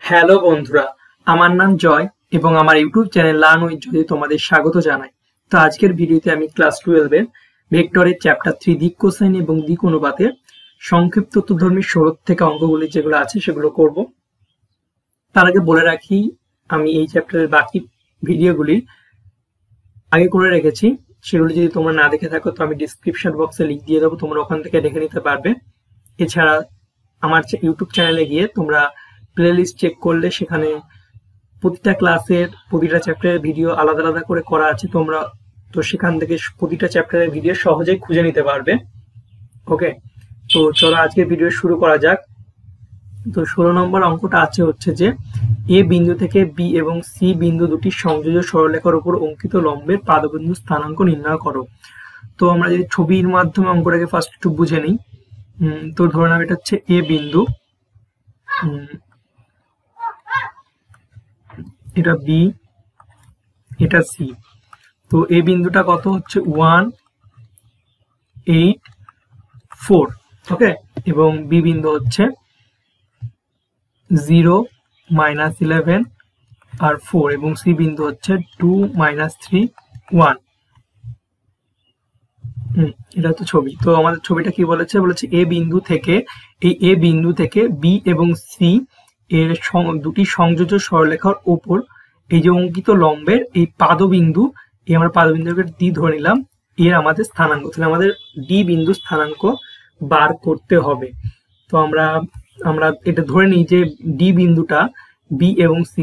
Hello বন্ধুরা, আমার নাম জয় এবং আমার YouTube channel learn with joy তোমাদের স্বাগত জানাই। তো আজকের ভিডিওতে আমি ক্লাস 12 এর ভেক্টরের চ্যাপ্টার 3 দিক কোসাইন এবং দিক অনুপাতের সংক্ষিপ্ত উত্তরধর্মী ষোলক থেকে অঙ্কগুলি যেগুলো আছে সেগুলো করব। তার আগে বলে রাখি, আমি এই চ্যাপ্টারের বাকি ভিডিওগুলি আগে করে রেখেছি, সেগুলি যদি তোমরা না দেখে থাকো তো আমি ডিসক্রিপশন বক্সে লিংক দিয়ে দেবো, তোমরা ওখান থেকে দেখে নিতে পারবে। এছাড়া আমার ইউটিউব চ্যানেলে গিয়ে তোমরা প্লেলিস্ট চেক করলে সেখানে প্রতিটা ক্লাসের প্রতিটা চ্যাপ্টারের ভিডিও আলাদা আলাদা করে করা আছে, তোমরা তো সেখান থেকে প্রতিটা চ্যাপ্টারের ভিডিও সহজেই খুঁজে নিতে পারবে। ওকে, তো চলো আজকের ভিডিও শুরু করা যাক। তো 16 নম্বর অঙ্কটা আছে হচ্ছে যে এ বিন্দু থেকে বি এবং সি বিন্দু দুটি সংযোজ্য সরলরেখার উপর অঙ্কিত লম্বের পাদবিন্দু স্থানাঙ্ক নির্ণয় করো। তো আমরা যদি ছবির মাধ্যমে অঙ্কটাকে ফার্স্ট একটু বুঝে নিই। তো ধরে নাও এটা হচ্ছে এ বিন্দু, এটা বি, এটা সি। তো এই বিন্দুটা কত হচ্ছে 1, 8, 4। ওকে, এবং বি বিন্দু হচ্ছে 0, -11 আর 4, এবং সি বিন্দু হচ্ছে 2, -3, 1। এটা তো ছবি। তো আমাদের ছবিটা কি বলেছে, এ বিন্দু থেকে এ বিন্দু থেকে বি এবং সি এর দুটি সংযোজ্য সরলরেখার উপর এই যে অঙ্কিত লম্বের এই পাদবিন্দু, আমরা পাদবিন্দুকে ডি ধরে নিলাম, এর আমাদের স্থানাঙ্ক, তাহলে আমাদের ডি বিন্দু স্থানাঙ্ক বার করতে হবে। তো আমরা এটা ধরে নিই যে ডি বিন্দুটা বি এবং সি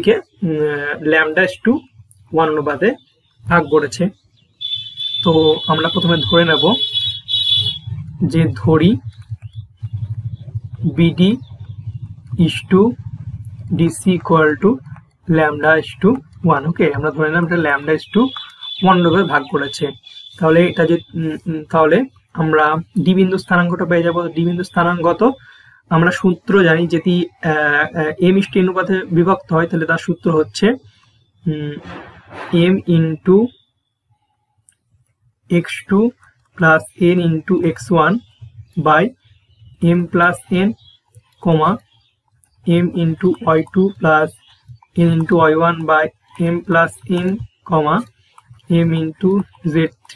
কে λ/1 অনুপাতে ভাগ করেছে। তো আমরা প্রথমে ধরে নেব যে ধরি বিডি = ডিসি = λ/1। ওকে, আমরা ধরে নিলাম এটা λ/1 অনুপাতে ভাগ করেছে। তাহলে এটা যে তাহলে আমরা ডি বিন্দু স্থানাঙ্কটা পেয়ে যাবো। ডি বিন্দু স্থানাঙ্ক কত, আমরা সূত্র জানি, যদি m/n অনুপাতে বিভক্ত হয় তাহলে তার সূত্র হচ্ছে m × x2 + n × x1 by m + n, m × y2 + n × y1 by m + n, m × z2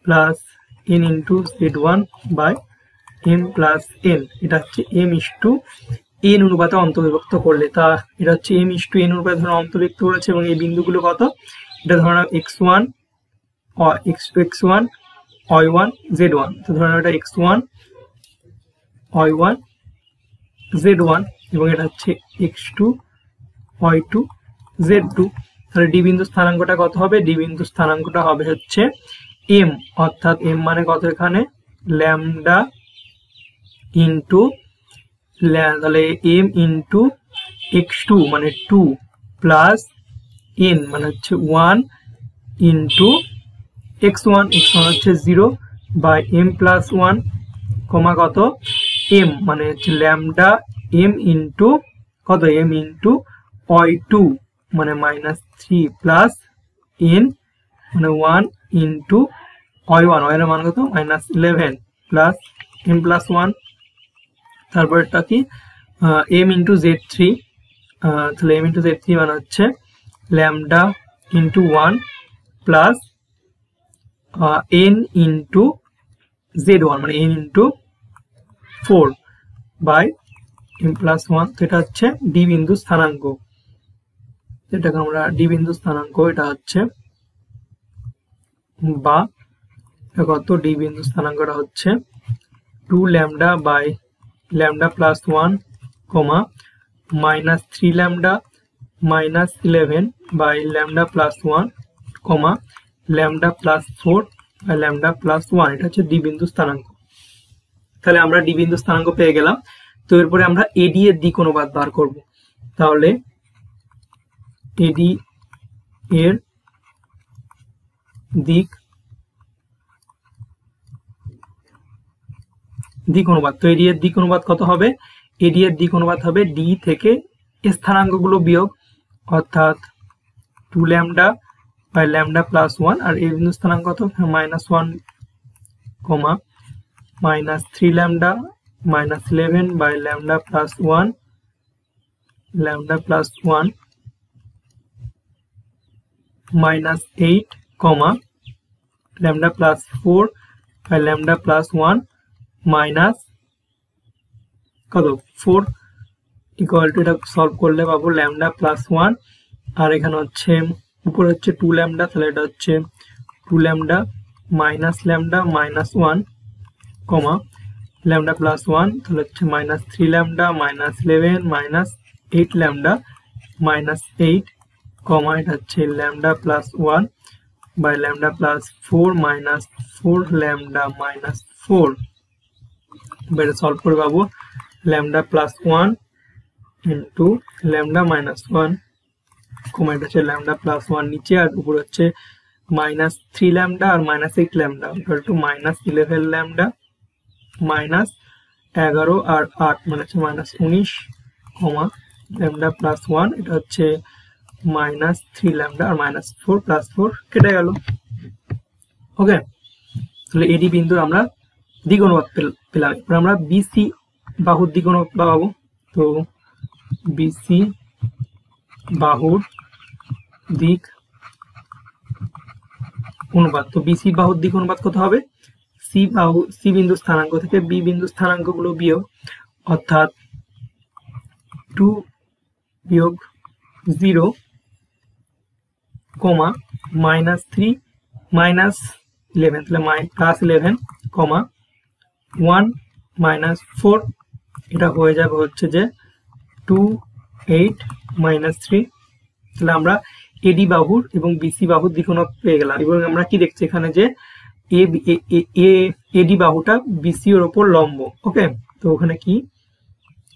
+ n × z1 by m + n। এটা হচ্ছে m/n অনুপাতে অন্তর্ভুক্ত করলে, তা এটা হচ্ছে m/n অনুপাতে অন্তর্ভুক্ত করেছে। এবং এই বিন্দুগুলো কত, এটা ধরো x1, y1, z1। তো ধরো এটা x1, y1, z1, এবং এটা হচ্ছে x2, y2, z2। তাহলে ডি বিন্দু স্থানাঙ্কটা কত হবে, ডি বিন্দু স্থানাঙ্কটা হবে হচ্ছে m, অর্থাৎ m মানে কত এখানে λ তাহলে m × x2 মানে 2 প্লাস n মানে হচ্ছে 1 × x1 হচ্ছে 0 বাই m + 1, কত m মানে হচ্ছে λ m × কত m × y2 মানে -3 প্লাস n মানে 1 × y1, y এর মান কত -11 প্লাস m + 1। তারপর এটা কি m × z3, তাহলে m × z3 মানে হচ্ছে λ × 1 প্লাস n × z1 মানে n × 4 বাই m + 1। তো এটা হচ্ছে ডি বিন্দু স্থানাঙ্ক, এটাকে আমরা ডি বিন্দু স্থানাঙ্ক, এটা হচ্ছে বা কত, ডি বিন্দু স্থানাঙ্কটা হচ্ছে 2λ বাই λ + 1, -3λ -11 বাই λ + 1, λ + 4 বাই λ + 1। এটা হচ্ছে ডি বিন্দু স্থানাঙ্ক। তাহলে আমরা ডি বিন্দু স্থানাঙ্ক পেয়ে গেলাম। তো এরপরে আমরা এডি এর দিক অনুপাত বার করব। তাহলে এডি এর দিক অনুপাত, তো এডি এর দিক অনুপাত কত হবে, এডি এর দিক অনুপাত হবে ডি থেকে স্থানাঙ্কগুলো বিয়োগ, অর্থাৎ 2λ বাই λ + 1, আর এই বিন্দু স্থানাঙ্ক কত -1, -3λ -11 by λ + 1 lambda plus 1 minus 8 comma lambda plus 4 by lambda plus 1 minus কত 4 ইকুয়াল টু এটা সলভ করলে পাবো lambda plus 1 আর এখানে হচ্ছে উপরে হচ্ছে 2 lambda তাহলে এটা হচ্ছে 2 lambda minus lambda minus 1 comma lambda plus 1 তাহলে হচ্ছে minus 3 lambda minus 11 minus 8 lambda minus 8 comma এটা হচ্ছে lambda plus 1 by lambda plus 4 minus 4 lambda minus 4 বের সলভ করে পাবো lambda plus 1 into lambda minus 1 comma এটা হচ্ছে lambda plus 1 নিচে আর উপরে হচ্ছে minus 3 lambda R minus 8 lambda equal to minus 11 lambda minus 11 আর 8 মানে হচ্ছে minus 19 comma lambda plus 1 এটা হচ্ছে minus 3 lambda আর minus 4 plus 4 কেটে গেল ওকে তাহলে এডি বিন্দু আমরা দিক অনুপাত পেলাম এবার আমরা বিসি বাহুর দিক অনুপাত পাবো তো বিসি বাহুর দিক অনুপাত তো বিসি বাহুর দিক অনুপাত কত হবে সি বিন্দু স্থানাঙ্ক থেকে বি বিন্দু স্থানাঙ্কগুলো বিয়োগ অর্থাৎ 2 বিয়োগ 0 comma minus 3 minus 11 তাহলে plus 11 comma 1 minus 4 এটা হয়ে যাবে হচ্ছে যে 2 8 minus 3 তাহলে আমরা এডি বাহুর এবং বিসি বাহুর দিক অনুপাত পেয়ে গেলাম এবং আমরা কি দেখছি এখানে যে এডি বাহুটা বিসি এর উপর লম্ব ওকে তো ওখানে কি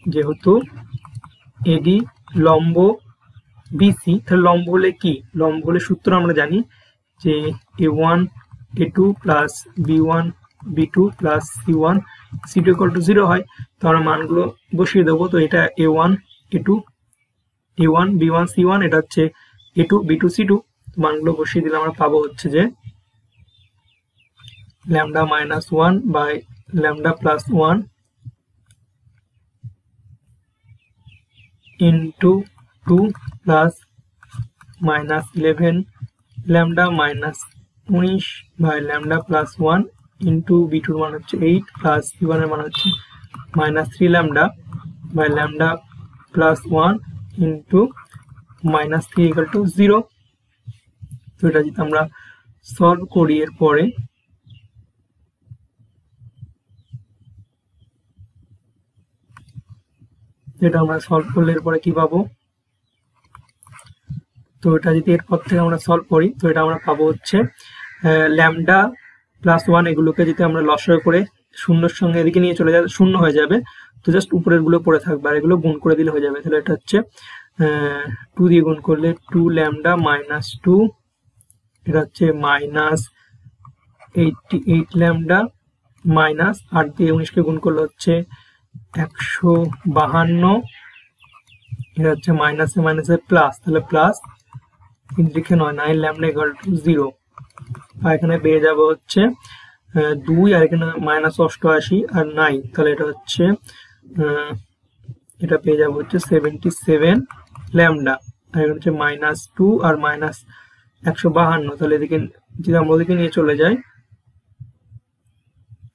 যেহেতু এডি লম্ব বিসি তাহলে লম্ব হলে কি লম্ব হলে সূত্র আমরা জানি যে a1 a2 plus b1 b2 plus c1 c2 equal to 0 হয় তো আমরা মানগুলো বসিয়ে দেবো তো এটা a1 a2 a1 b1 c1 এটা হচ্ছে a2 b2 c2 মানগুলো বসিয়ে দিলে আমরা পাবো হচ্ছে যে lambda minus 1 by lambda plus 1 into 2 plus minus 11 lambda minus 19 by lambda plus 1 into b2 মান হচ্ছে 8 plus c1 এর মান হচ্ছে minus 3 lambda by lambda plus 1 into minus 3 equal to 0 তো এটা যদি আমরা সলভ করি এর পরে এটা আমরা সলভ করলে এর পরে কি পাবো তো এটা যদি এরপর থেকে আমরা সলভ করি তো এটা আমরা পাবো হচ্ছে ল্যামডা প্লাস 1 এগুলোকে যদি আমরা লসাগু করে শূন্যের সঙ্গে এদিকে নিয়ে চলে যাবে শূন্য হয়ে যাবে তো জাস্ট উপরের গুলো পড়ে থাকবে আর এগুলো গুণ করে দিলে হয়ে যাবে তাহলে এটা হচ্ছে 2 দিয়ে গুণ করলে 2 ল্যামডা মাইনাস 2 এটা হচ্ছে মাইনাস 88 ল্যামডা মাইনাস 8 দিয়ে 19 কে গুণ করলে হচ্ছে 152 এটা হচ্ছে মাইনাসে মাইনাসে প্লাস তাহলে প্লাস 3 লিখে 9 ল্যামডা ইকুয়াল টু 0 আর এখানে পেয়ে যাব হচ্ছে 2 আর এখানে মাইনাস 88 আর 9 তাহলে এটা হচ্ছে এটা পেয়ে যাব হচ্ছে 77 ল্যামডা আর এখানে হচ্ছে মাইনাস 2 আর মাইনাস 152 তাহলে এদিকে যদি আমরা ওদিকে নিয়ে চলে যাই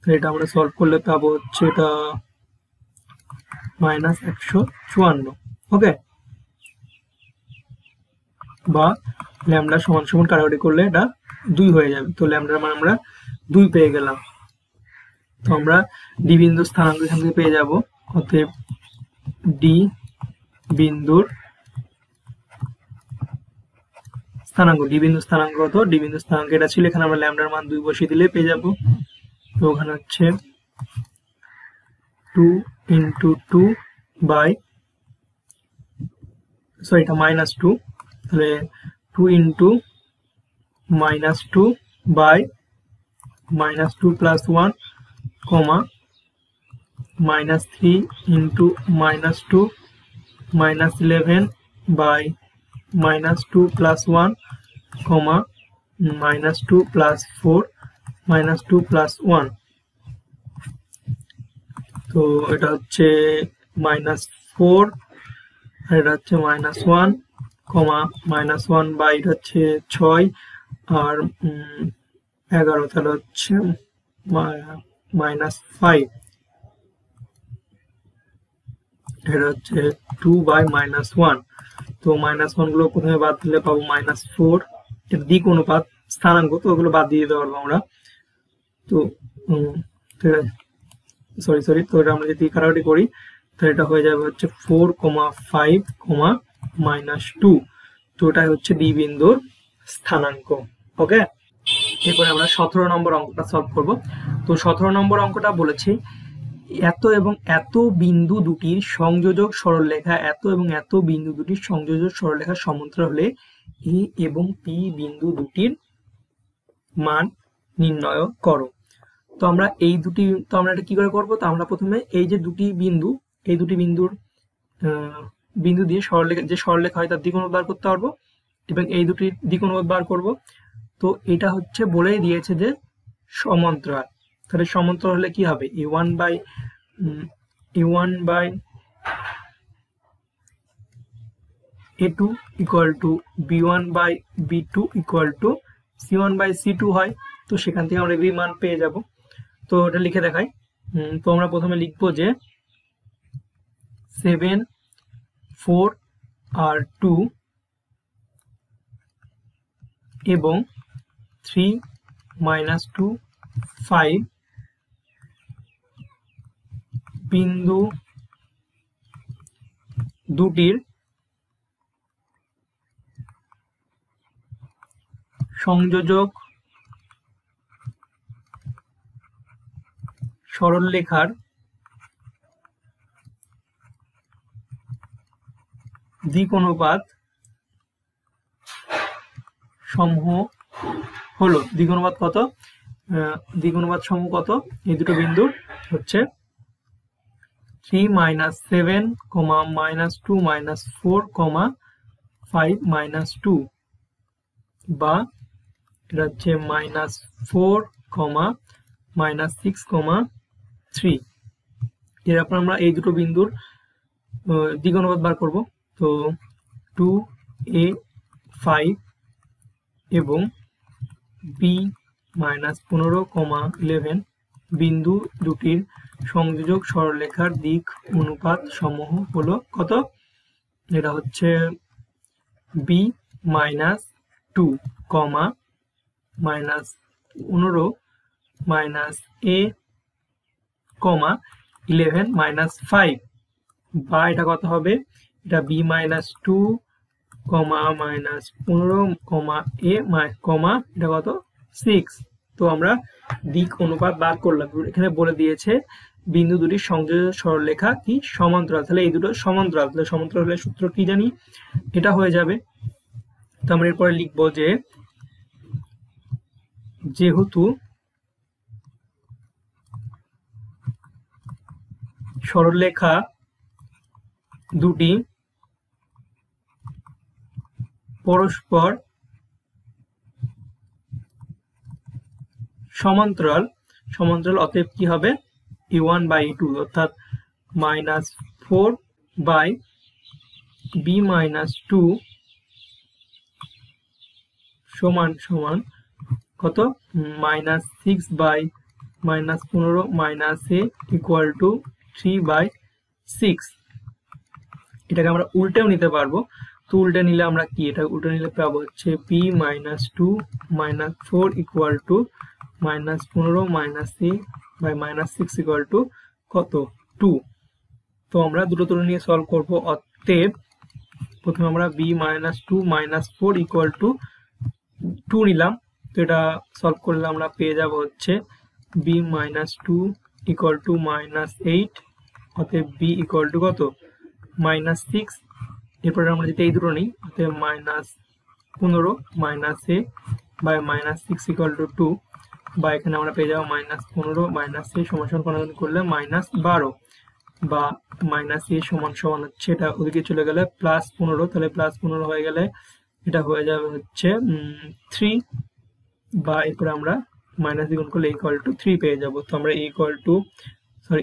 তাহলে এটা আমরা সলভ করলে পাবো হচ্ছে এটা মাইনাস 154 ওকে বা ল্যামডা সমান সমান কাটাকাটি করলে এটা 2 হয়ে যাবে তো ল্যামডার মান আমরা 2 পেয়ে গেলাম তো আমরা ডি বিন্দু স্থানাঙ্ক এখান থেকে পেয়ে যাব অতএব ডি বিন্দুর স্থানাঙ্ক ডি বিন্দু স্থানাঙ্ক কত ডি বিন্দু স্থানাঙ্ক এটা ছিল এখানে আমরা ল্যামডার মান 2 বসিয়ে দিলে পেয়ে যাব তো ওখানে হচ্ছে 2 into 2 by sorry এটা minus 2 তাহলে 2 into minus 2 by minus 2 plus 1 comma minus 3 into minus 2 minus 11 by minus 2 plus 1 comma minus 2 plus 4 minus 2 plus 1 তো এটা হচ্ছে -4 আর এটা হচ্ছে -1, -1 বা এটা হচ্ছে 6 আর 11, তাহলে হচ্ছে -5, এটা হচ্ছে 2/-1। তো -1 গুলো প্রথমে বাদ দিলে পাবো -4, এর দিক অনুপাত স্থানাঙ্ক, তো ওগুলো বাদ দিয়ে দিতে পারবো আমরা। তো সরি তো এটা আমরা যদি কাটাকাটি করি তাহলে এটা হয়ে যাবে হচ্ছে 4,5, -2। তো এটাই হচ্ছে বি বিন্দুর স্থানাঙ্ক। ওকে, এরপরে আমরা 17 নম্বর অঙ্কটা সলভ করব। তো 17 নম্বর অঙ্কটা বলেছে এত এবং এত বিন্দু দুটির সংযোজক সরলরেখা, এত এবং এত বিন্দু দুটির সংযোজক সরলরেখা সমান্তরাল হলে এ এবং পি বিন্দু দুটির মান নির্ণয় করো। তো আমরা এটা কি করে করব? তো আমরা প্রথমে এই যে দুটি বিন্দু, এই দুটি বিন্দুর বিন্দু দিয়ে সরলরেখা, যে সরলরেখা হয় তার দিক অনুপাত বার করতে পারবো এবং এই দুটির দিক অনুপাত বার করব। তো এটা হচ্ছে বলেই দিয়েছে যে সমান্তরাল, তাহলে সমান্তরাল হলে কি হবে? a1/a2 equal to b1/b2 equal to c1/c2 হয়। তো সেখান থেকে আমরা বি মান পেয়ে যাব। তো এটা লিখে দেখাই। তো আমরা প্রথমে লিখবো যে 7, 4 আর 2 এবং 3, -2, 5 বিন্দু দুটির সংযোজক সরলরেখার দিক অনুপাত সমূহ হলো। দিক অনুপাত কত? দিক অনুপাত সমূহ কত? এই দুটো বিন্দু হচ্ছে 3, -7, -2, -4, 5, -2 বা এটা হচ্ছে -4, -6, 3। এরপর আমরা এই দুটো বিন্দুর দিক অনুপাত বার করব। তো 2a5 এবং b-15, 11 বিন্দু দুটির সংযোজক সরলরেখার দিক অনুপাত সমূহ হলো কত? এটা হচ্ছে b-2, -15, -a, 11, -5 বা এটা কত হবে? এটা b-2, -15, এটা কত? 6। তো আমরা দিক অনুপাত বার করলাম। এখানে বলে দিয়েছে বিন্দু দুটির সংযোজক সরলরেখা কি? সমান্তরাল। তাহলে এই দুটো সমান্তরাল, তাহলে সমান্তরাল হলে সূত্র কি জানি? এটা হয়ে যাবে। তো আমরা এরপরে লিখবো যে যেহেতু সরলরেখা দুটি পরস্পর সমান্তরাল, অতএব কি হবে? a1/a2 অর্থাৎ -4/b-2 সমান কত? -6/-15 a ইকুয়াল টু 3/6। এটাকে আমরা উল্টেও নিতে পারবো। তো উল্টে নিলে আমরা কি? এটা উল্টে নিলে পাবো হচ্ছে b-2 -4 equal to -15 a/-6 equal to কত? 2। তো আমরা দুটো তুলনা নিয়ে সলভ করব। অতএব প্রথমে আমরা b-2 -4 ইকুয়াল টু 2 নিলাম। তো এটা সলভ করলে আমরা পেয়ে যাব হচ্ছে b-2 ইকুয়াল টু -8, অতএব b ইকুয়াল টু কত? -6। এরপরে আমরা যদি এই দুটো নিই, অতএব -15 a/-6 ইকুয়াল টু 2, বা এখানে আমরা পেয়ে যাবো -15 a সমান কোণাগুণি করলে -12 বা -a সমান হচ্ছে এটা ওদিকে চলে গেলে +15, তাহলে +15 হয়ে গেলে এটা হয়ে যাবে হচ্ছে 3, বা এরপরে আমরা মাইনাস দ্বিগুণ করলে ইকুয়াল টু 3 পেয়ে যাব। তো আমরা ইকুয়াল টু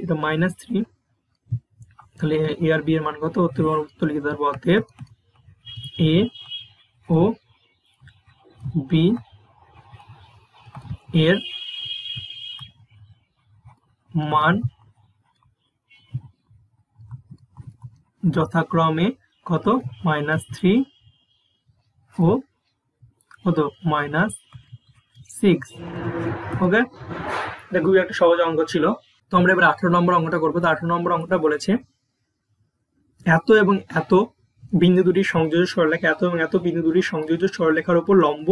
এটা -3 তাহলে এ আর বি এর মান কত, উত্তর লিখে দেবো অতএব এ ও বি এর মান যথাক্রমে কত, -3 ও কত -6। ওকে, এটা খুবই একটা সহজ অঙ্ক ছিল। তো আমরা এবার 18 নম্বর অঙ্কটা করবো। তো 18 নম্বর অঙ্কটা বলেছে এত এবং এত বিন্দু দুটির সংযোজ্য সরলরেখা, এত এবং এত বিন্দু দুটির সংযোজ্য সরলরেখার উপর লম্ব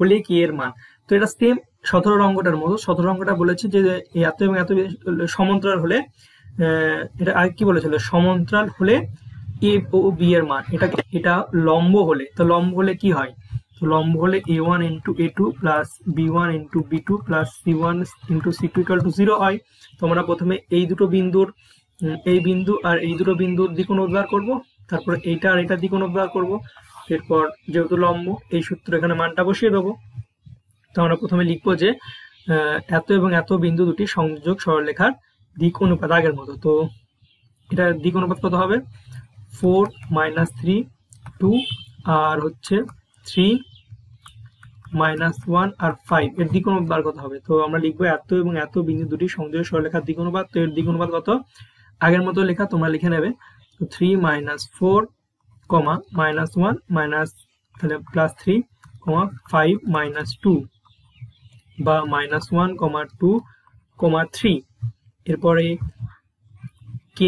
হলে কি এর মান। তো এটা সেম 17 অঙ্কটার মতো। 17 অঙ্কটা বলেছে যে এত এবং এত সমান্তরাল হলে, এটা আর কি বলেছিল, সমান্তরাল হলে এ ও বি এর মান, এটা লম্ব হলে, তো লম্ব হলে কি হয়, তো লম্ব হলে a1 into a2 plus b1 into b2 plus c1 into c2 equal to 0 হয়। তো আমরা প্রথমে এই দুটো বিন্দুর, এই বিন্দু আর এই দুটো বিন্দুর দিক অনুপাত বার করবো, তারপর এইটা আর এটার দিক অনুপাত বার করবো, এরপর যেহেতু লম্ব এই সূত্র এখানে মানটা বসিয়ে দেবো। তো আমরা প্রথমে লিখবো যে এত এবং এত বিন্দু দুটি সংযোগ সরলরেখার দিক অনুপাত আগের মতো। তো এটার দিক অনুপাত কত হবে, 4 -3 2 আর হচ্ছে 3 -1 আর 5 এর দিক অনুপাত বার কত হবে। তো আমরা লিখবো এত এবং এত বিন্দু দুটি সংযোগ সরলরেখার দিক অনুপাত। তো এর দিক অনুপাত কত, আগের মতো লেখা তোমরা লিখে নেবে। তো 3 -4 -1 মাইনাস তাহলে +3 5 -2 বা -1 2 3। এরপরে k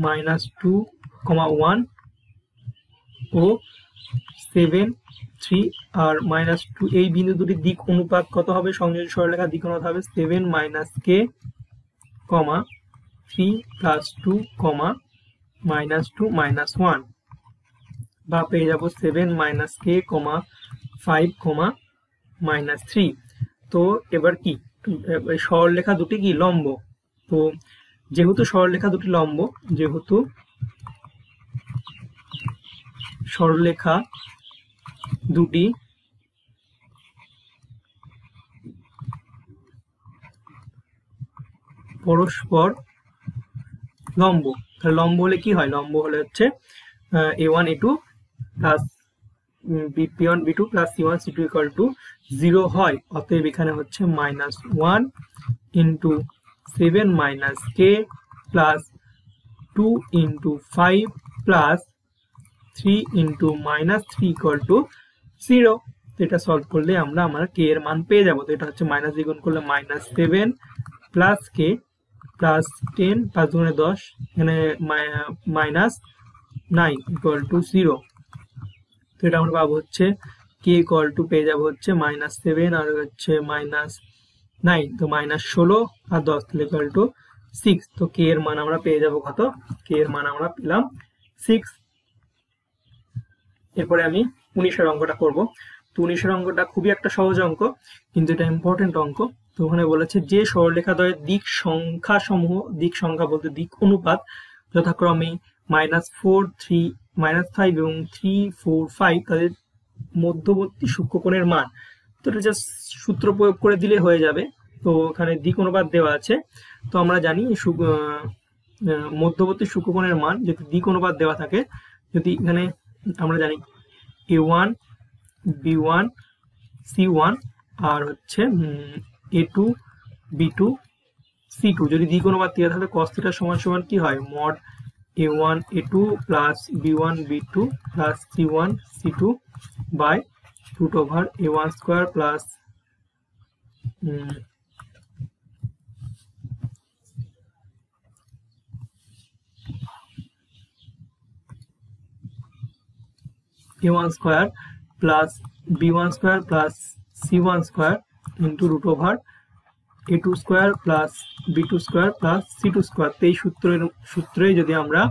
-2 1 ও 7 3 আর -2 এই বিন্দু দুটির দিক অনুপাত কত হবে, সংযোজিত সরলরেখার দিক অনুপাত হবে 7 - k 3 + 2 -2 -1 বা পেয়ে যাব 7 - k 5 -3। তো এবার কি, সরলরেখা দুটি কি লম্ব। তো যেহেতু সরলরেখা দুটি লম্ব, যেহেতু সরলরেখা দুটি পরস্পর লম্ব, তাহলে লম্ব হলে কি হয়, লম্ব হলে হচ্ছে a1 a2 plus b1 b2 plus c1 c2 equal to 0 হয়। অতএব এখানে হচ্ছে -1 into 7 - k plus 2 into 5 plus 3 into -3 equal to 0। তো এটা সলভ করলে আমরা k এর মান পেয়ে যাবো। তো এটা হচ্ছে মাইনাস দ্বিগুণ করলে -7 প্লাস k প্লাস 10 5 গুণে 10, এখানে -9 ইকুয়াল টু 0। তো এটা আমরা পাবো হচ্ছে k ইকুয়াল টু পেয়ে যাবো হচ্ছে -7 আর হচ্ছে -9, তো -16 আর 10 ইকুয়াল টু 6। তো k এর মান আমরা পেয়ে যাবো কত, k এর মান আমরা পেলাম 6। এরপরে আমি 19-এর অঙ্কটা করব। তো 19-এর অঙ্কটা খুবই একটা সহজ অঙ্ক, কিন্তু এটা ইম্পর্টেন্ট অঙ্ক। তো ওখানে বলেছে যে সরলরেখাদ্বয়ের দিক সংখ্যা সমূহ, দিক সংখ্যা বলতে দিক অনুপাত যথাক্রমে -4 3 -5 এবং 3 4 5 তাদের মধ্যবর্তী সূক্ষ্মকোণের মান। তো এটা জাস্ট সূত্র প্রয়োগ করে দিলে হয়ে যাবে। তো এখানে দিক অনুপাত দেওয়া আছে। তো আমরা জানি মধ্যবর্তী সূক্ষ্মকোণের মান যদি দিক অনুপাত দেওয়া থাকে, যদি এখানে আমরা জানি a1 b1 c1 আর হচ্ছে a2 b2 c2, যদি দিক অনুপাত দেওয়া থাকে cos θ সমান কি হয়, mod a1 a2 plus b1 b2 plus c1 c2 by √a1 square plus a1 square plus b1 square plus c1 square into √a2 square plus b2 square plus c2 square. তো এই সূত্রে যদি আমরা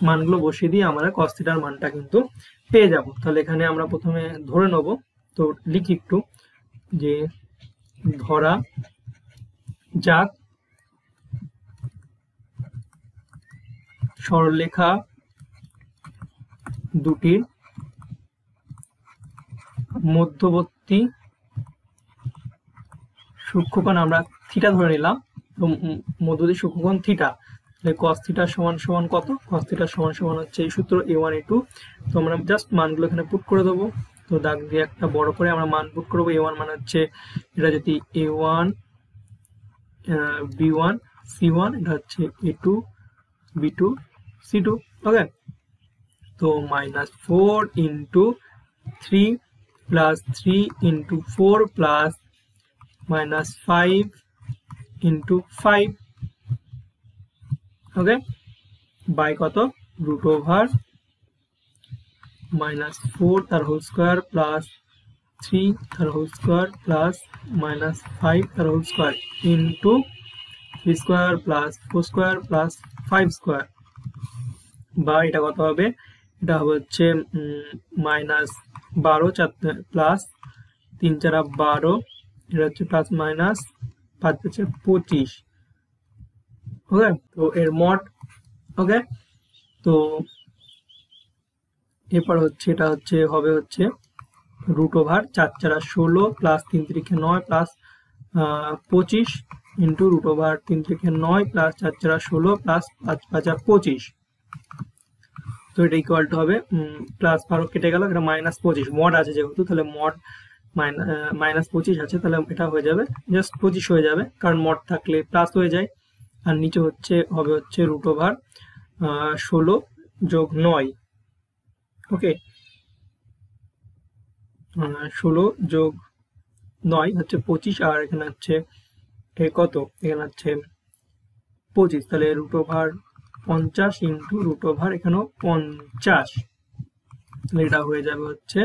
মানগুলো বসিয়ে দিই আমরা cos θ এর মানটা কিন্তু পেয়ে যাব। তাহলে এখানে আমরা প্রথমে ধরে নেব। তো লিখি একটু যে ধরা যাক সরলরেখা দুটির মধ্যবর্তী সূক্ষ্মকোণ আমরা থিটা ধরে নিলাম, তো মধ্যবর্তী সূক্ষ্মকোণ থিটা। তাহলে cos থিটা সমান সমান কত? cos থিটা সমান সমান হচ্ছে এই সূত্র a1 a2। তো আমরা জাস্ট মানগুলো এখানে পুট করে দেবো। তো দাগ দিয়ে একটা বড় করে আমরা মান পুট করবো। a1 মানে হচ্ছে এটা যদি a1 b1 c1, এটা হচ্ছে a2 b2 c2। ওকে, তো -4 into 3 plus 3 into 4 plus -5 into 5, okay, by কত? রুট ওভার -4 তার হোল স্কোয়ার প্লাস 3 তার হোল স্কোয়ার প্লাস -5 তার whole square into 3 square plus 4 square plus 5 square, বা এটা কত হবে? এটা হবে হচ্ছে -12 প্লাস 3 4 12, এটা হচ্ছে প্লাস মাইনাস 5 হচ্ছে 25। ওকে, তো এর মড। ওকে, তো এরপর হচ্ছে এটা হচ্ছে হবে হচ্ছে root over 4 4 16 plus 3 3 9 plus 25 into root over 3 3 9 plus 4 4 16 plus 5 5 25। তো এটা ইকুয়াল টু হবে প্লাস 12 কেটে গেল, এটা -25 মড আছে যেহেতু, তাহলে মড -25 আছে, তাহলে এটা হয়ে যাবে জাস্ট 25 হয়ে যাবে, কারণ মড থাকলে প্লাস হয়ে যায়। আর নিচে হচ্ছে হবে হচ্ছে রুট ওভার 16 যোগ 9। ওকে, 16 যোগ 9 হচ্ছে 25, আর এখানে হচ্ছে কত? এখানে হচ্ছে 25, তাহলে root over 50 into root over এখানেও 50, তাহলে এটা হয়ে যাবে হচ্ছে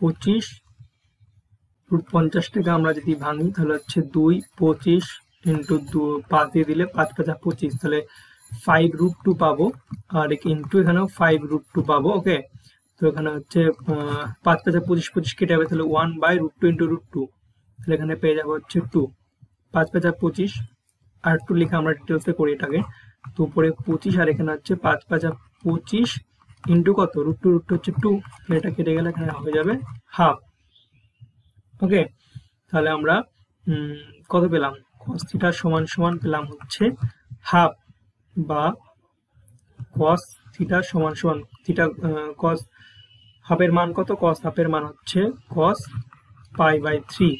25। রুট 50টাকে আমরা যদি ভাঙি তাহলে হচ্ছে 2 25 ইন্টু 5 দিয়ে দিলে 5 5 25, তাহলে 5√2 পাবো, আর ইন্টু এখানেও 5√2 পাবো। ওকে, তো এখানে হচ্ছে 5 5 25 25 কেটে যাবে, তাহলে 1/√2 ইন্টু √2, তাহলে এখানে পেয়ে যাবো হচ্ছে 2। 5 5 25 আর একটু লিখে আমরা ডিটেলসে করি এটাকে। তো উপরে 25 আর এখানে হচ্ছে 5 5 25 ইন্টু কত? √2, √2 হচ্ছে 2, এটা কেটে গেলে এখানে হয়ে যাবে হাফ। ওকে, তাহলে আমরা কত পেলাম? cos থিটা সমান সমান পেলাম হচ্ছে হাফ, বা cos থিটা সমান সমান থিটা cos হাফের মান কত? cos হাফের মান হচ্ছে cos π/3।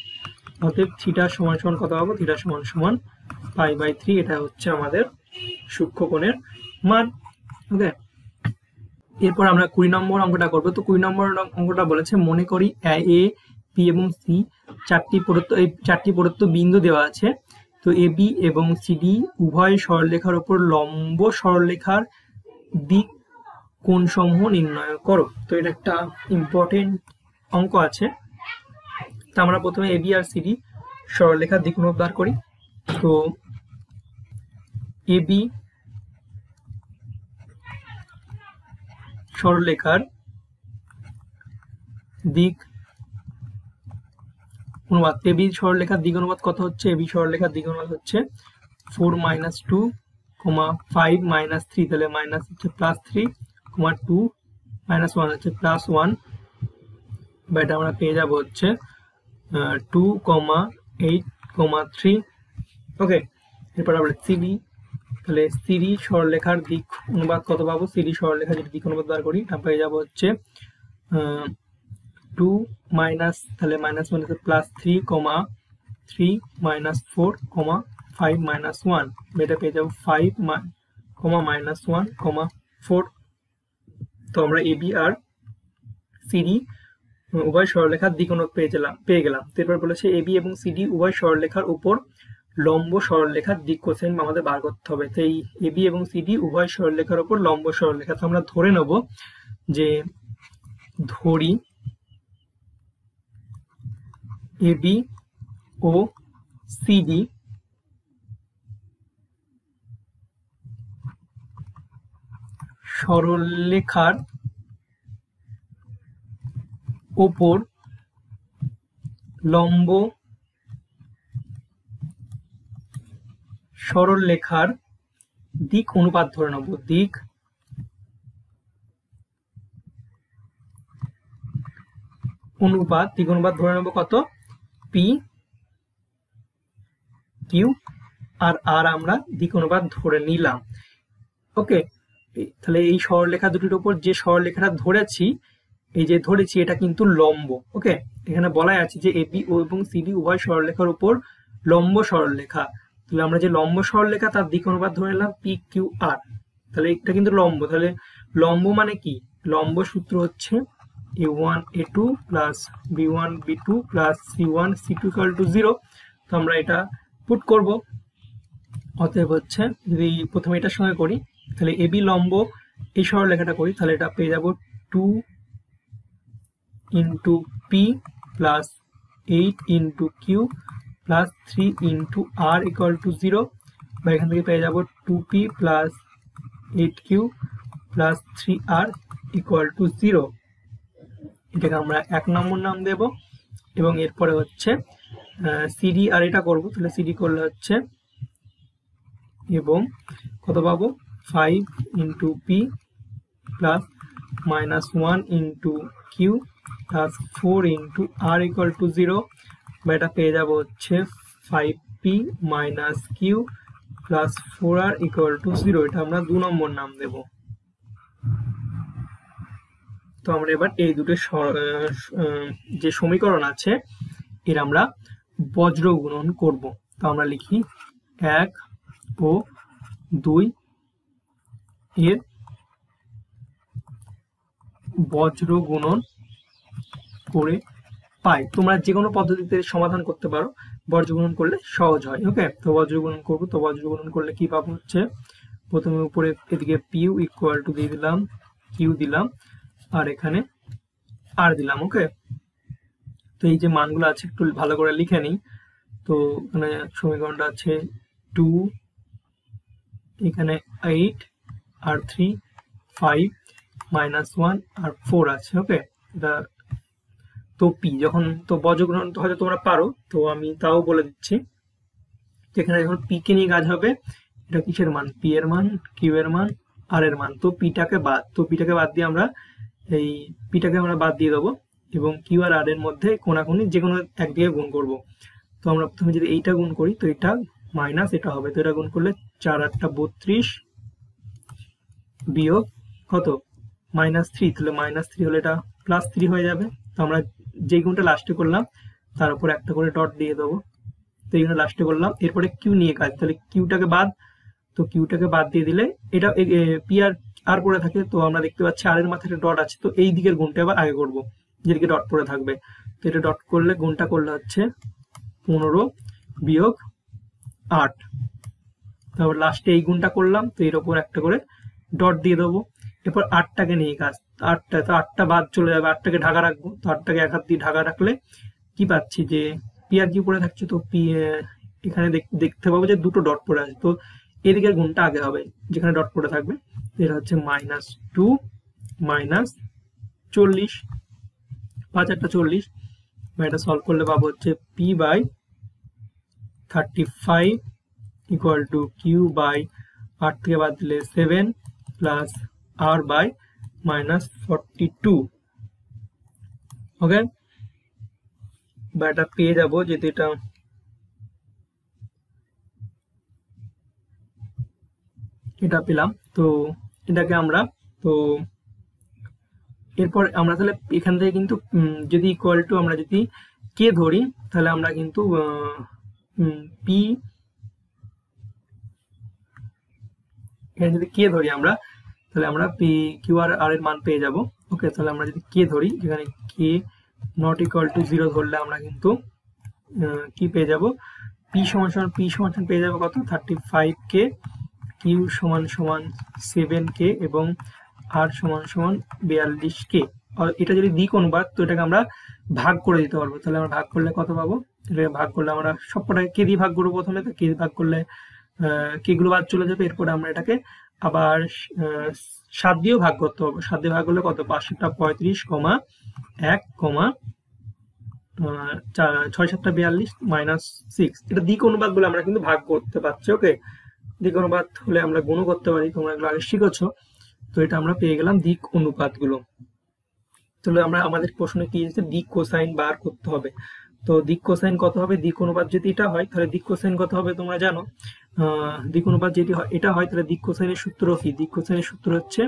অতএব থিটা সমান সমান কত পাবো? থিটা সমান সমান π/3। এটা হচ্ছে আমাদের সূক্ষ্মকোণের মান। ওকে, এরপর আমরা 20 নম্বর অঙ্কটা করবো। তো 20 নম্বর অঙ্কটা বলেছে, মনে করি এ, বি এবং সি চারটি প্রদত্ত বিন্দু দেওয়া আছে। তো এ বি এবং সিডি উভয় সরলরেখার উপর লম্ব সরলরেখার দিক কোণসমূহ নির্ণয় করো। তো এটা একটা ইম্পর্টেন্ট অঙ্ক আছে। তো আমরা প্রথমে এ বি আর সিডি সরলরেখার দিক অনুধাবন করি। তো এ বি সরলরেখার দিক অনুপাত, এ বি সরলরেখার দিক অনুপাত কত হচ্ছে? এ বি সরলরেখার দিক অনুপাত হচ্ছে 4 - 2, 5 - 3, তাহলে মাইনাস হচ্ছে +3, 2 - 1 হচ্ছে +1, বা এটা আমরা পেয়ে যাব হচ্ছে 2, 8, 3। ওকে, এরপর আমরা সিডি, তাহলে সিডি সরলরেখার দিক অনুপাত কত পাবো? সিডি সরলরেখার যদি দিক অনুপাত বার করি, তা পেয়ে যাব হচ্ছে 2 মাইনাস, তাহলে -1 হচ্ছে +3, 3 - 4, 5 - 1, এটা পেয়ে যাবো 5, -1, 4। তো আমরা এ বি আর সিডি উভয় সরলরেখার দিক অনুপাত পেয়ে গেলাম। এরপর বলেছে এ বি এবং সিডি উভয় সরলরেখার উপর লম্ব সরলরেখার দিক কোসাইন আমাদের বার করতে হবে। তো এই এ বি এবং সিডি উভয় সরলরেখার উপর লম্ব সরলরেখা, তো আমরা ধরে নেব যে ধরি এ বি ও সিডি সরলরেখার উপর লম্ব সরলরেখার দিক অনুপাত ধরে নেব। দিক অনুপাত ধরে নেব কত? পি কিউ আর আর আমরা দিক অনুপাত ধরে নিলাম। ওকে, তাহলে এই সরলরেখা দুটির উপর যে সরলরেখাটা ধরেছি, এই যে ধরেছি এটা কিন্তু লম্ব। ওকে, এখানে বলাই আছে যে এবি ও এবং সিডি উভয় সরলরেখার উপর লম্ব সরলরেখা। তাহলে আমরা যে লম্ব সরলরেখা তার দিক অনুপাত ধরে নিলাম পি কিউ আর। তাহলে এটা কিন্তু লম্ব। তাহলে লম্ব মানে কি? লম্ব সূত্র হচ্ছে a1 a2 plus b1 b2 plus c1 c2 equal to 0। তো আমরা এটা পুট করব। অতএব হচ্ছে যদি প্রথমে এটার সঙ্গে করি, তাহলে এবি লম্ব এই সরলরেখাটা করি, তাহলে এটা পেয়ে যাব 2 into P plus 8 into Q plus 3 into R equal to 0, বা এখান থেকে পেয়ে যাব 2p plus 8q plus 3r equal to 0। এটাকে আমরা 1 নম্বর নাম দেব। এবং এরপরে হচ্ছে সিডি আর এটা করবো, তাহলে সিডি করলে হচ্ছে এবং কত পাবো 5 into P plus -1 into Q plus 4 into R equal to 0, বা এটা পেয়ে যাব হচ্ছে 5p minus Q plus 4r equal to 0। এটা আমরা 2 নম্বর নাম দেব। তো আমরা এবার এই দুটো যে সমীকরণ আছে এর আমরা বজ্র গুণন করব। তো আমরা লিখি 1 ও 2 এর বজ্র গুণন করে পাই। তোমরা যে কোনো পদ্ধতিতে সমাধান করতে পারো, বজ্র গুণন করলে সহজ হয়। ওকে, তো বজ্র গুণন করবো। তো বজ্র গুণন করলে কি পাবো হচ্ছে প্রথমে উপরে এদিকে পিউ ইকুয়াল টু দিয়ে দিলাম, কিউ দিলাম, আর এখানে আর দিলাম। ওকে, তো এই যে মানগুলো আছে একটু ভালো করে লিখে নিই। তো এখানে সমীকরণটা আছে 2, এখানে 8 আর 3 5 -1 আর 4 আছে। ওকে, এটা তো পি যখন তো বজ্রগ্রহণ তো হয়তো তোমরা পারো, তো আমি তাও বলে দিচ্ছি। এখানে যখন পি কে নিয়ে কাজ হবে, এটা কিসের মান? পি এর মান, কিউ এর মান, আর এর মান। তো পিটাকে বাদ দিয়ে আমরা এই পিটাকে আমরা বাদ দিয়ে দেবো এবং কিউ আর আর এর মধ্যে কোনাকুনি যে কোনো একদিকে গুণ করব। তো আমরা প্রথমে যদি এইটা গুণ করি, তো এটা মাইনাস এটা হবে। তো এটা গুণ করলে 4 8 32 বিয়োগ কত -3, তাহলে -3 হলে এটা +3 হয়ে যাবে। তো আমরা যে গুণটা লাস্টে করলাম তার উপর একটা করে ডট দিয়ে দেবো। তো এইখানে লাস্টে করলাম। এরপরে কিউ নিয়ে কাজ, তাহলে কিউটাকে বাদ, তো কিউটাকে বাদ দিয়ে দিলে এটা পি আর পড়ে থাকে। তো আমরা দেখতে পাচ্ছি আর এর মাথায় একটা ডট আছে, তো এই দিকের গুণটা আবার আগে করবো যেদিকে ডট পড়ে থাকবে। তো এটা ডট করলে গুণটা করলে হচ্ছে 15 বিয়োগ 8, তারপর লাস্টে এই গুণটা করলাম, তো এর ওপর একটা করে ডট দিয়ে দেবো। এরপর 8টাকে নিয়ে কাজ, 8টা বাদ চলে যাবে, 8টাকে ঢাকা রাখবো। তো 8টাকে এক হাত দিয়ে ঢাকা রাখলে কি পাচ্ছি যে পি আর কিউ পড়ে থাকছে। তো পি এখানে দেখতে পাবো যে দুটো ডট পড়ে আছে, তো এদিকের গুণটা আগে হবে যেখানে ডট পড়ে থাকবে। এটা হচ্ছে -2 -40, 5 8 40, বা এটা সলভ করলে পাবো হচ্ছে P by 35 equal to Q by 8 থেকে বাদ দিলে 7 প্লাস আর বাই -42। ওকে, বা এটা পেয়ে যাবো যেহেতু এটা পেলাম। তো এটাকে আমরা তো এরপর আমরা তাহলে এখান থেকে কিন্তু যদি ইকুয়াল টু আমরা যদি কে ধরি, তাহলে আমরা কিন্তু পি এখানে যদি কে ধরি আমরা, তাহলে আমরা পি কিউ আর আর এর মান পেয়ে যাব। ওকে, তাহলে আমরা যদি কে ধরি, যেখানে কে নট ইকুয়াল টু 0 ধরলে আমরা কিন্তু কি পেয়ে যাব? পি সমান পেয়ে যাবো কত 35k, কিউ সমান 7k এবং আর সমান 42k। এটা যদি দিক অনুপাত, তো এটাকে আমরা ভাগ করে দিতে পারবো। তাহলে আমরা ভাগ করলে কত পাবো? এটাকে ভাগ করলে আমরা সবকটাকে কে দিয়ে ভাগ করবো প্রথমে। তো কে দিয়ে ভাগ করলে কে গুলো বাদ চলে যাবে। এরপরে আমরা এটাকে আবার 7 দিয়েও ভাগ করতে হবে। 7 দিয়ে ভাগ করলে কত? 5 35, 1, 6 7 42 -6। এটা দিক অনুপাত বলে আমরা কিন্তু ভাগ করতে পারছি। ওকে, দিক অনুপাত হলে আমরা গুণ করতে পারি, তোমরা এগুলো আগে শিখেছো। তো এটা আমরা পেয়ে গেলাম দিক অনুপাত গুলো। তাহলে আমরা আমাদের প্রশ্নে কি আছে, দিক কোসাইন বার করতে হবে। তো দিক কোসাইন কত হবে? দিক অনুপাত যদি এটা হয় তাহলে দিক কোসাইন কত হবে তোমরা জানো। দিক অনুপাত যেটি হয় এটা হয় তাহলে দিক কোসাইনের সূত্র কি? দিক কোসাইনের সূত্র হচ্ছে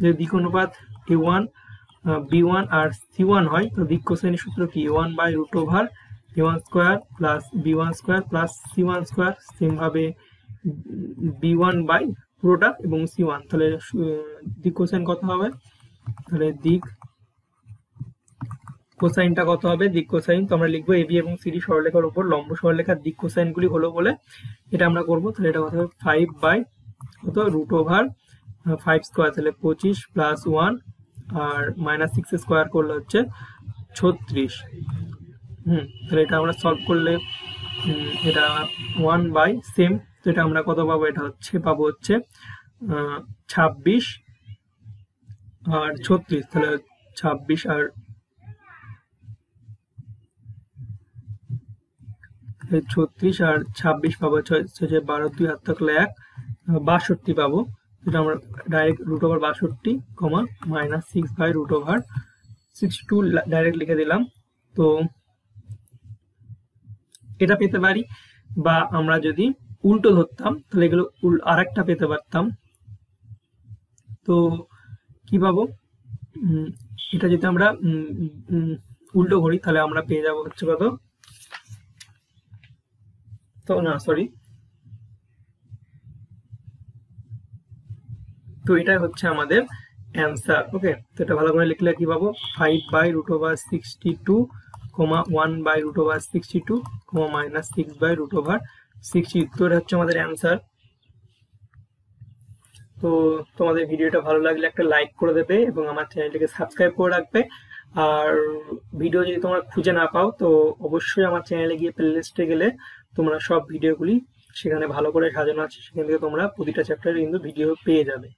যে দিক অনুপাত a1 b1 আর c1 হয় তো দিক কোসাইনের সূত্র কি? a1 by root over a1 square plus b1 square plus c1 square. Same ভাবে b1 বাই পুরোটা এবং c1। তাহলে দিক কোসাইন কত হবে? তাহলে দিক কোসাইনটা কত হবে? দিক কোসাইন তো আমরা লিখবো এবি এবং সিডি সরলরেখার উপর লম্ব সরলরেখার দিক কোসাইনগুলি হলো বলে এটা আমরা করব। তাহলে এটা কত হবে? 5 বাই কত রুট ওভার 5 স্কোয়ার, তাহলে 25 প্লাস 1 আর মাইনাস 6 স্কোয়ার করলে হচ্ছে 36। তাহলে এটা আমরা সলভ করলে এটা 1 বাই সেম, তো এটা আমরা কত পাবো? এটা হচ্ছে পাবো হচ্ছে 26 আর 36, তাহলে 26 আর 36 আর 26 পাবো 12 2 হাত থাকলে 1 62 পাবো। এটা আমরা ডাইরেক্ট রুট ওভার 62 কমা minus 6 by root over 62 direct লিখে দিলাম। তো এটা পেতে পারি, বা আমরা যদি উল্টো ধরতাম তাহলে এগুলো আরেকটা পেতে পারতাম। তো কি পাবো? এটা যদি আমরা উল্টো করি তাহলে আমরা পেয়ে যাবো হচ্ছে কত? তো না সরি, তো এটাই হচ্ছে আমাদের অ্যান্সার। ওকে, তো এটা ভালো করে লিখলে কি পাবো? 5 বাই রুট ওভার 62 কমা 1 বাই রুট ওভার 62 কমা মাইনাস 6 বাই রুট ওভার 60। তো এটা হচ্ছে আমাদের অ্যান্সার। তো তোমাদের ভিডিওটা ভালো লাগলে একটা লাইক করে দেবে এবং আমার চ্যানেলটিকে সাবস্ক্রাইব করে রাখবে। আর ভিডিও যদি তোমরা খুঁজে না পাও তো অবশ্যই আমার চ্যানেলে গিয়ে প্লেলিস্টে গেলে তোমরা সব ভিডিওগুলি সেখানে ভালো করে সাজানো আছে, সেখান থেকে তোমরা প্রতিটা চ্যাপ্টারে কিন্তু ভিডিও পেয়ে যাবে।